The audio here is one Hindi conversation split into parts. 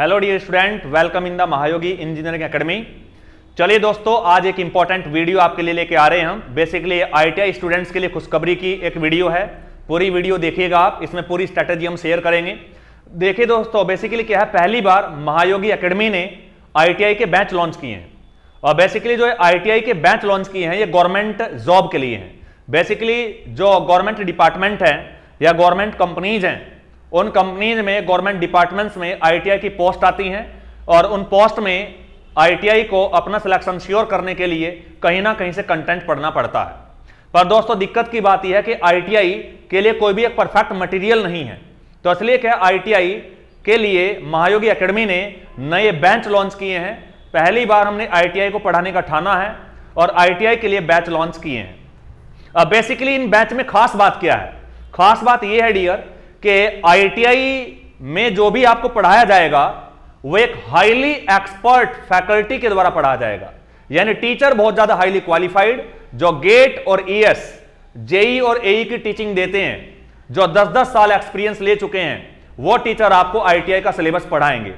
Hello dear student, welcome in the Mahayogi engineering academy. चलिए दोस्तों, आज एक इंपॉर्टेंट वीडियो आपके लिए लेके आ रहे हैं हम। बेसिकली आईटीआई स्टूडेंट्स के लिए खुशखबरी की एक वीडियो है। पूरी वीडियो देखिएगा आप, इसमें पूरी स्ट्रेटेजी हम शेयर करेंगे। देखिए दोस्तों, बेसिकली क्या है, पहली बार महायोगी एकेडमी ने आईटीआई के बैच लॉन्च किए हैं। और बेसिकली जो आईटीआई के बैच लॉन्च किए हैं ये गवर्नमेंट जॉब के लिए हैं। बेसिकली जो गवर्नमेंट डिपार्टमेंट है या गवर्नमेंट कंपनीज हैं, उन कंपनीज में, गवर्नमेंट डिपार्टमेंट्स में आईटीआई की पोस्ट आती हैं और उन पोस्ट में आईटीआई को अपना सिलेक्शन श्योर करने के लिए कहीं ना कहीं से कंटेंट पढ़ना पड़ता है। पर दोस्तों दिक्कत की बात यह है कि आईटीआई के लिए कोई भी एक परफेक्ट मटेरियल नहीं है। तो इसलिए क्या, आईटीआई के लिए महायोगी एकेडमी ने नए बैच लॉन्च किए हैं। पहली बार हमने आईटीआई को पढ़ाने का ठाना है और आईटीआई के लिए बैच लॉन्च किए हैं। अब बेसिकली इन बैच में खास बात क्या है? खास बात यह है डियर कि आईटीआई में जो भी आपको पढ़ाया जाएगा वो एक हाईली एक्सपर्ट फैकल्टी के द्वारा पढ़ाया जाएगा। यानी टीचर बहुत ज्यादा हाईली क्वालिफाइड, जो गेट और ईएस, जेई और एई की टीचिंग देते हैं, जो 10-10 साल एक्सपीरियंस ले चुके हैं, वो टीचर आपको आईटीआई का सिलेबस पढ़ाएंगे।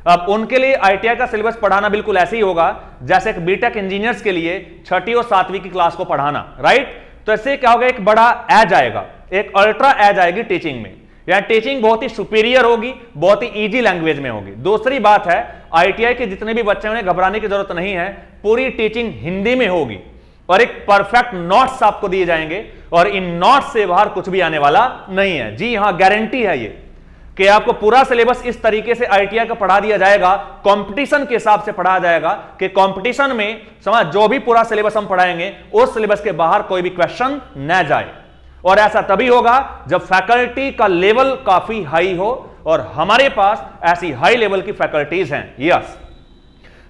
अब उनके लिए आईटीआई का सिलेबस पढ़ाना बिल्कुल ऐसे ही होगा जैसे एक बीटेक इंजीनियर्स के लिए 6ठी और 7वीं की क्लास को पढ़ाना, राइट? तो इससे क्या होगा, एक बड़ा एज आएगा, एक अल्ट्रा एज आएगी टीचिंग में। या टीचिंग बहुत ही सुपीरियर होगी, बहुत ही इजी लैंग्वेज में होगी। दूसरी बात है, आईटीआई के जितने भी बच्चे हैं घबराने की जरूरत नहीं है, पूरी टीचिंग हिंदी में होगी और एक परफेक्ट नोट्स आपको दिए जाएंगे और इन नोट्स से बाहर कुछ भी आने वाला नहीं है। जी हां, गारंटी है ये कि आपको पूरा सिलेबस इस तरीके से आईटीआई का पढ़ा दिया जाएगा, कंपटीशन के हिसाब से पढ़ाया जाएगा कि कंपटीशन में समझ जो भी पूरा सिलेबस हम पढ़ाएंगे उस सिलेबस के बाहर कोई भी क्वेश्चन न जाए। और ऐसा तभी होगा जब फैकल्टी का लेवल काफी हाई हो और हमारे पास ऐसी हाई लेवल की फैकल्टीज हैं। यस,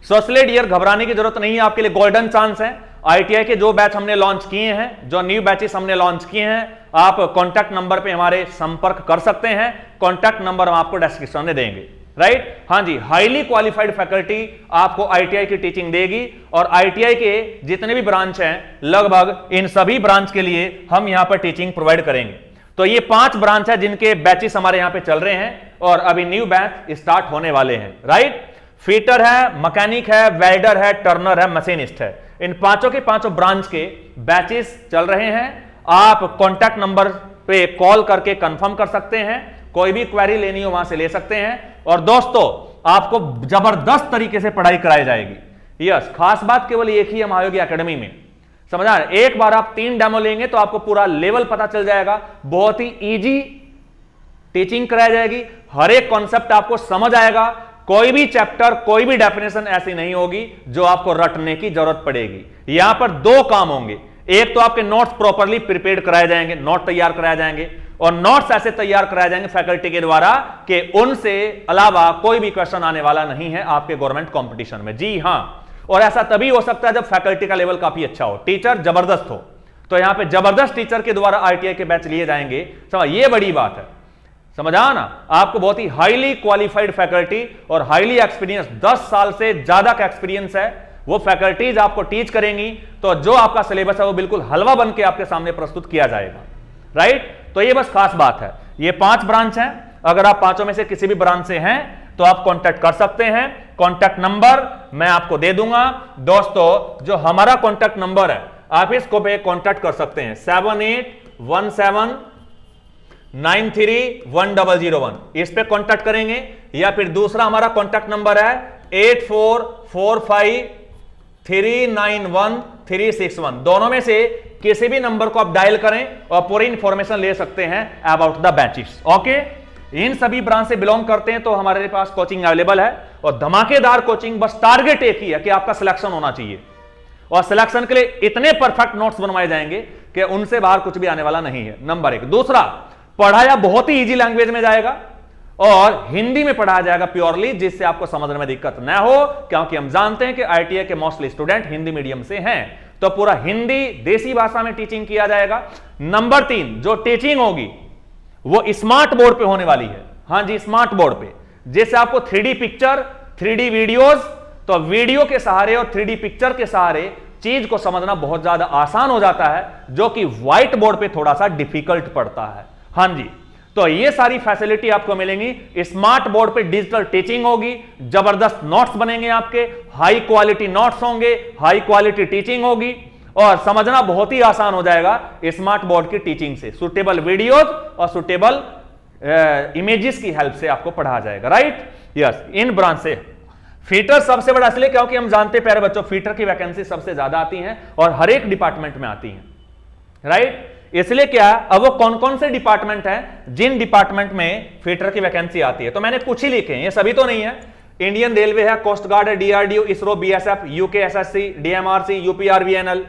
सो इसलिए डियर घबराने की जरूरत नहीं है, आपके लिए गोल्डन चांस है। आईटीआई के जो बैच हमने लॉन्च किए हैं, जो न्यू बैचेस हमने लॉन्च किए हैं, आप कॉन्टैक्ट नंबर पे हमारे संपर्क कर सकते हैं। कॉन्टैक्ट नंबर हम आपको डिस्क्रिप्शन में देंगे, राइट? हाँ जी, हाईली क्वालिफाइड फैकल्टी आपको आईटीआई की टीचिंग देगी और आईटीआई के जितने भी ब्रांच हैं, लगभग इन सभी ब्रांच के लिए हम यहां पर टीचिंग प्रोवाइड करेंगे। तो ये 5 ब्रांच है जिनके बैचेस हमारे यहां पे चल रहे हैं और अभी न्यू बैच स्टार्ट होने वाले हैं, राइट? फिटर है, मैकेनिक है, वेल्डर है, टर्नर है, मशीनिस्ट है। इन पांचों के पांचों ब्रांच के बैचेस चल रहे हैं। आप कॉन्टैक्ट नंबर पे कॉल करके कंफर्म कर सकते हैं, कोई भी क्वेरी लेनी हो वहां से ले सकते हैं। और दोस्तों आपको जबरदस्त तरीके से पढ़ाई कराई जाएगी। यस, खास बात केवल एक ही है महायोगी एकेडमी में, समझा? एक बार आप 3 डेमो लेंगे तो आपको पूरा लेवल पता चल जाएगा। बहुत ही इजी टीचिंग कराई जाएगी, हर एक कॉन्सेप्ट आपको समझ आएगा। कोई भी चैप्टर, कोई भी डेफिनेशन ऐसी नहीं होगी जो आपको रटने की जरूरत पड़ेगी। यहां पर 2 काम होंगे, एक तो आपके नोट्स प्रॉपरली प्रिपेयर कराए जाएंगे, नोट तैयार कराए जाएंगे और नोट्स ऐसे तैयार कराए जाएंगे फैकल्टी के द्वारा कि उनसे अलावा कोई भी क्वेश्चन आने वाला नहीं है आपके गवर्नमेंट कंपटीशन में। जी हां, और ऐसा तभी हो सकता है जब फैकल्टी का लेवल काफी अच्छा हो, टीचर जबरदस्त हो। तो यहां पे जबरदस्त टीचर के द्वारा आईटीआई के बैच लिए जाएंगे, समझ? ये बड़ी बात है, समझा ना? आपको बहुत ही हाईली क्वालिफाइड फैकल्टी और हाईली एक्सपीरियंस, 10 साल से ज्यादा का एक्सपीरियंस है, वो फैकल्टीज आपको टीच करेंगी। तो जो आपका सिलेबस है वो बिल्कुल हलवा बन के आपके सामने प्रस्तुत किया जाएगा, राइट? तो ये बस खास बात है। ये 5 ब्रांच हैं, अगर आप 5 में से किसी भी ब्रांच से हैं तो आप कांटेक्ट कर सकते हैं। कांटेक्ट नंबर मैं आपको दे दूंगा। दोस्तों जो हमारा कांटेक्ट नंबर है, आप इसको पे कांटेक्ट कर सकते हैं 7817931001, इस पे कांटेक्ट करेंगे। या फिर दूसरा हमारा कांटेक्ट नंबर है 8445391361। दोनों में से किसी भी नंबर को आप डायल करें और पूरी इंफॉर्मेशन ले सकते हैं अबाउट द बैचेस। ओके, इन सभी ब्रांच से बिलोंग करते हैं तो हमारे पास कोचिंग अवेलेबल है और धमाकेदार कोचिंग। बस टारगेट एक ही है कि आपका सिलेक्शन होना चाहिए और सिलेक्शन के लिए इतने परफेक्ट नोट्स बनवाए जाएंगे कि उनसे बाहर कुछ भी आने वाला नहीं है, नंबर 1। दूसरा, पढ़ाया बहुत ही इजी लैंग्वेज में जाएगा और हिंदी में पढ़ाया जाएगा प्योरली, जिससे आपको समझने में दिक्कत न हो, क्योंकि हम जानते हैं कि आईटीआई के मोस्टली स्टूडेंट हिंदी मीडियम से हैं। तो पूरा हिंदी देसी भाषा में टीचिंग किया जाएगा। नंबर 3, जो टीचिंग होगी वो स्मार्ट बोर्ड पे होने वाली है। हां जी, स्मार्ट बोर्ड पे, जैसे आपको 3D पिक्चर, 3D वीडियोस, तो वीडियो के सहारे और 3D पिक्चर के सहारे चीज को समझना बहुत ज्यादा आसान हो जाता है, जो कि व्हाइट बोर्ड पे थोड़ा सा डिफिकल्ट पड़ता है। हां जी, तो ये सारी फैसिलिटी आपको मिलेंगी। स्मार्ट बोर्ड पे डिजिटल टीचिंग होगी, जबरदस्त नोट्स बनेंगे आपके, हाई क्वालिटी नोट्स होंगे, हाई क्वालिटी टीचिंग होगी और समझना बहुत ही आसान हो जाएगा स्मार्ट बोर्ड की टीचिंग से। सुटेबल वीडियोज और सुटेबल इमेजेस की हेल्प से आपको पढ़ाया जाएगा, राइट। यस, इन ब्रांच से फीटर सबसे बड़ा इसलिए क्योंकि हम जानते हैं प्यारे बच्चों, फीटर की वैकेंसी सबसे ज्यादा आती हैं और हर एक डिपार्टमेंट में आती हैं, राइट। इसलिए क्या, अब वो कौन कौन से डिपार्टमेंट हैं जिन डिपार्टमेंट में फीटर की वैकेंसी आती है, तो मैंने कुछ ही लिखे हैं, ये सभी तो नहीं है। इंडियन रेलवे है, कोस्ट गार्ड है, DRDO, ISRO, BSF, UK SSC, DMRC, UPRVNL,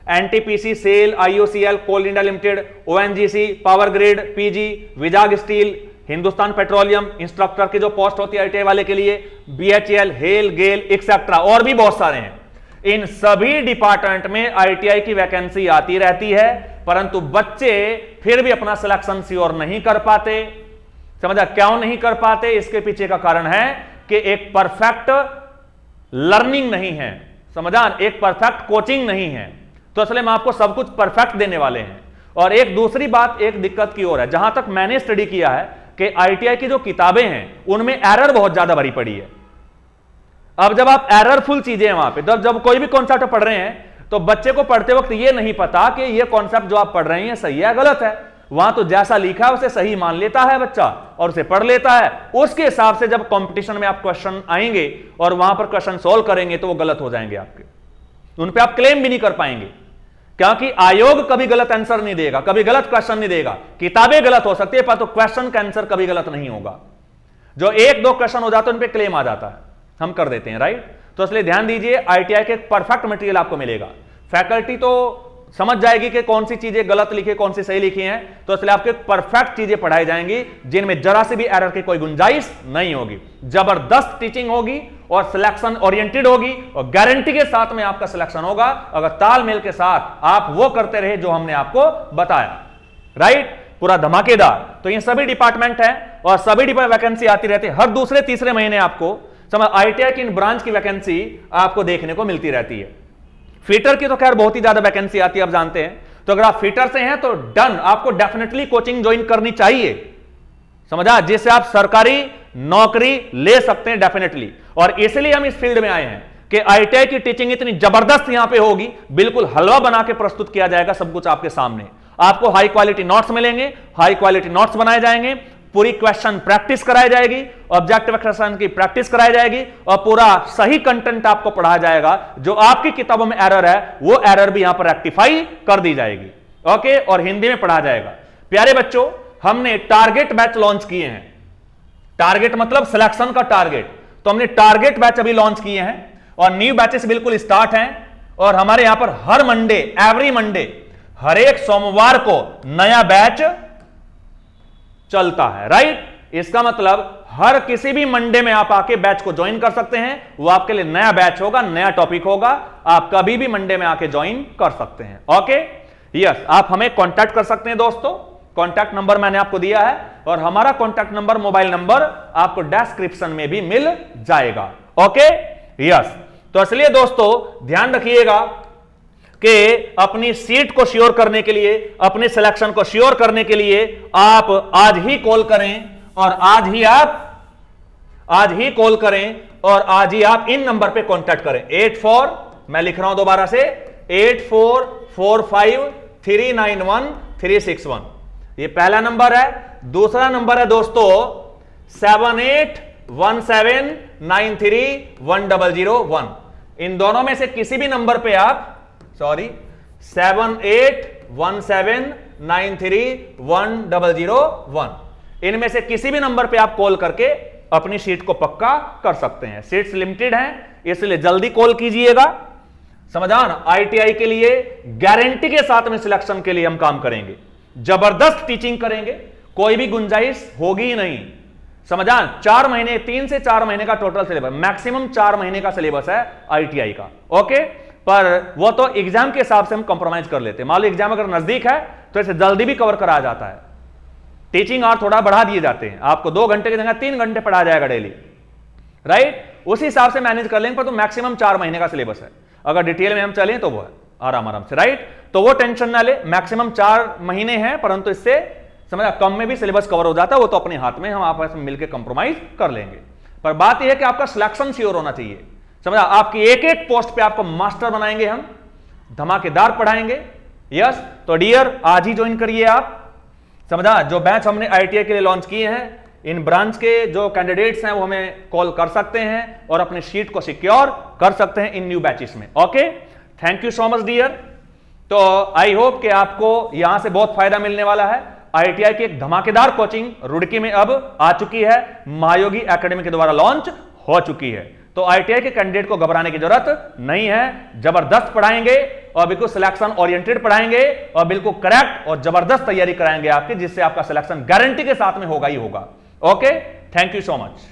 NTPC, SAIL, IOCL, Coal India Limited, ONGC, Power Grid, PG, Vizag Steel, Hindustan Petroleum, instructor की जो पोस्ट होती है आईटीआई वाले के लिए, बीएचईएल, हेल, गेल एक्सेट्रा, और भी बहुत सारे हैं। इन सभी डिपार्टमेंट में आईटीआई की वैकेंसी आती रहती है, परंतु बच्चे फिर भी अपना सिलेक्शन श्योर नहीं कर पाते। समझा, क्यों नहीं कर पाते? इसके पीछे का कारण है कि एक परफेक्ट लर्निंग नहीं है, समझा, एक परफेक्ट कोचिंग नहीं है। तो इसलिए हम आपको सब कुछ परफेक्ट देने वाले हैं। और एक दूसरी बात, एक दिक्कत की ओर है, जहां तक मैंने स्टडी किया है कि आईटीआई की जो किताबें हैं उनमें एरर बहुत ज्यादा भरी पड़ी है। अब जब आप एररफुल चीजें हैं वहां पे, जब कोई भी कॉन्सेप्ट पढ़ रहे हैं तो बच्चे को पढ़ते वक्त ये नहीं पता कि ये कॉन्सेप्ट जो आप पढ़ रहे हैं सही है गलत है। वहां तो जैसा लिखा है उसे सही मान लेता है बच्चा और उसे पढ़ लेता है। उसके हिसाब से जब कंपटीशन में आप क्वेश्चन आएंगे और वहां पर क्वेश्चन सोल्व करेंगे तो वो गलत हो जाएंगे आपके, उन पे आप क्लेम भी नहीं कर पाएंगे, क्योंकि आयोग कभी गलत आंसर नहीं देगा, कभी गलत क्वेश्चन नहीं देगा। किताबें गलत हो सकती है पर तो क्वेश्चन का आंसर कभी गलत नहीं होगा। जो एक दो क्वेश्चन हो जाते हैं उन पे क्लेम आ जाता है, हम कर देते हैं, राइट। तो इसलिए ध्यान दीजिए, आईटीआई के परफेक्ट मटेरियल आपको मिलेगा। फैकल्टी तो समझ जाएगी कि कौन सी चीजें गलत लिखी, कौन सी सही लिखी हैं, तो इसलिए आपके परफेक्ट चीजें पढ़ाई जाएंगी जिनमें जरा से भी एरर की कोई गुंजाइश नहीं होगी। जबरदस्त टीचिंग होगी और सिलेक्शन ओरिएंटेड होगी और गारंटी के साथ में आपका सिलेक्शन होगा अगर तालमेल के साथ आप वो करते रहे जो हमने आपको बताया, राइट, पूरा धमाकेदार। तो ये सभी डिपार्टमेंट है और सभी डिपार्टमेंट वैकेंसी आती रहती है, हर दूसरे तीसरे महीने आपको समझ आईटीआई की इन ब्रांच की वैकेंसी आपको देखने को मिलती रहती है। फीटर की तो खैर बहुत ही ज्यादा वैकेंसी आती है, आप जानते हैं। तो अगर आप फीटर से हैं तो डन, आपको डेफिनेटली कोचिंग ज्वाइन करनी चाहिए, समझा, जिससे आप सरकारी नौकरी ले सकते हैं डेफिनेटली। और इसलिए हम इस फील्ड में आए हैं कि आईटीआई की टीचिंग इतनी जबरदस्त यहां पे होगी, बिल्कुल हलवा बना के प्रस्तुत किया जाएगा सब कुछ आपके सामने। आपको हाई क्वालिटी नोट्स मिलेंगे, हाई क्वालिटी नोट्स बनाए जाएंगे, पूरी क्वेश्चन प्रैक्टिस कराई जाएगी, ऑब्जेक्टिव क्वेश्चन की प्रैक्टिस कराई जाएगी और पूरा सही कंटेंट आपको पढ़ाया जाएगा। जो आपकी किताबों में एरर है वो एरर भी यहां पर रेक्टिफाई कर दी जाएगी, ओके, और हिंदी में पढ़ाया जाएगा। प्यारे बच्चों, हमने टारगेट बैच लॉन्च किए हैं। टारगेट मतलब सिलेक्शन का टारगेट, तो हमने टारगेट बैच अभी लॉन्च किए हैं और न्यू बैचेस बिल्कुल स्टार्ट हैं। और हमारे यहां पर हर मंडे, एवरी मंडे, हर एक सोमवार को नया बैच चलता है, राइट। इसका मतलब हर किसी भी मंडे में आप आके बैच को ज्वाइन कर सकते हैं, वो आपके लिए नया बैच होगा, नया टॉपिक होगा, आप कभी भी मंडे में आके ज्वाइन कर सकते हैं, ओके। यस, आप हमें कांटेक्ट कर सकते हैं दोस्तों, कांटेक्ट नंबर मैंने आपको दिया है और हमारा कांटेक्ट नंबर, मोबाइल नंबर आपको डिस्क्रिप्शन में भी मिल जाएगा, ओके। यस, तो इसलिए दोस्तों ध्यान रखिएगा कि अपनी सीट को श्योर करने के लिए, अपने सिलेक्शन को श्योर करने के लिए आप आज ही कॉल करें और आज ही कॉल करें और आज ही आप इन नंबर पे कांटेक्ट करें। 84, मैं लिख रहा हूं दोबारा से, 8445391361, ये पहला नंबर है। दूसरा नंबर है दोस्तों 7817931001। इन दोनों में से किसी भी नंबर पे आप 7817931001, इनमें से किसी भी नंबर पे आप कॉल करके अपनी सीट को पक्का कर सकते हैं। सीट्स लिमिटेड हैं, इसलिए जल्दी कॉल कीजिएगा, समझा ना। आईटीआई के लिए गारंटी के साथ में सिलेक्शन के लिए हम काम करेंगे, जबरदस्त टीचिंग करेंगे, कोई भी गुंजाइश होगी ही नहीं, समझा। 4 महीने, 3 से 4 महीने का टोटल सिलेबस, मैक्सिमम 4 महीने का सिलेबस है आईटीआई का, ओके। पर वो तो एग्जाम के हिसाब से हम कॉम्प्रोमाइज कर लेते हैं। मान लो एग्जाम अगर नजदीक है तो इसे जल्दी भी कवर कराया जाता है, टीचिंग आवर थोड़ा बढ़ा दिए जाते हैं, आपको 2 घंटे की जगह 3 घंटे पढ़ाया जाएगा डेली, राइट। उसी हिसाब से मैनेज कर लेंगे, पर तो मैक्सिमम 4 महीने का सिलेबस है। अगर डिटेल में हम चलें तो वो है आराम से, राइट। तो वो टेंशन ना ले, मैक्सिमम 4 महीने हैं, परंतु इससे समझा, कम में भी सिलेबस कवर हो जाता है, वो तो अपने हाथ में, हम आपस में मिलकर कंप्रोमाइज कर लेंगे। पर बात यह है कि आपका सिलेक्शन श्योर होना चाहिए, समझा। आपकी एक एक पोस्ट पे आपको मास्टर बनाएंगे हम, धमाकेदार पढ़ाएंगे। यस, तो डियर आज ही ज्वाइन करिए आप, समझा। जो बैच हमने ITI के लिए लॉन्च किए हैं, इन ब्रांच के जो कैंडिडेट्स हैं वो हमें कॉल कर सकते हैं और अपने सीट को सिक्योर कर सकते हैं इन न्यू बैचेस में। Okay, thank you so much dear. तो आई होप कि आपको यहां से बहुत फायदा मिलने वाला है। ITI की एक धमाकेदार कोचिंग रुड़की में अब आ चुकी है, महायोगी एकेडमी के द्वारा लॉन्च हो चुकी है। तो ITI के कैंडिडेट को घबराने की जरूरत नहीं है, जबरदस्त पढ़ाएंगे और बिल्कुल सिलेक्शन ओरिएंटेड पढ़ाएंगे और बिल्कुल करेक्ट और जबरदस्त तैयारी कराएंगे आपकी, जिससे आपका सिलेक्शन गारंटी के साथ में होगा ही होगा। Okay, thank you so much.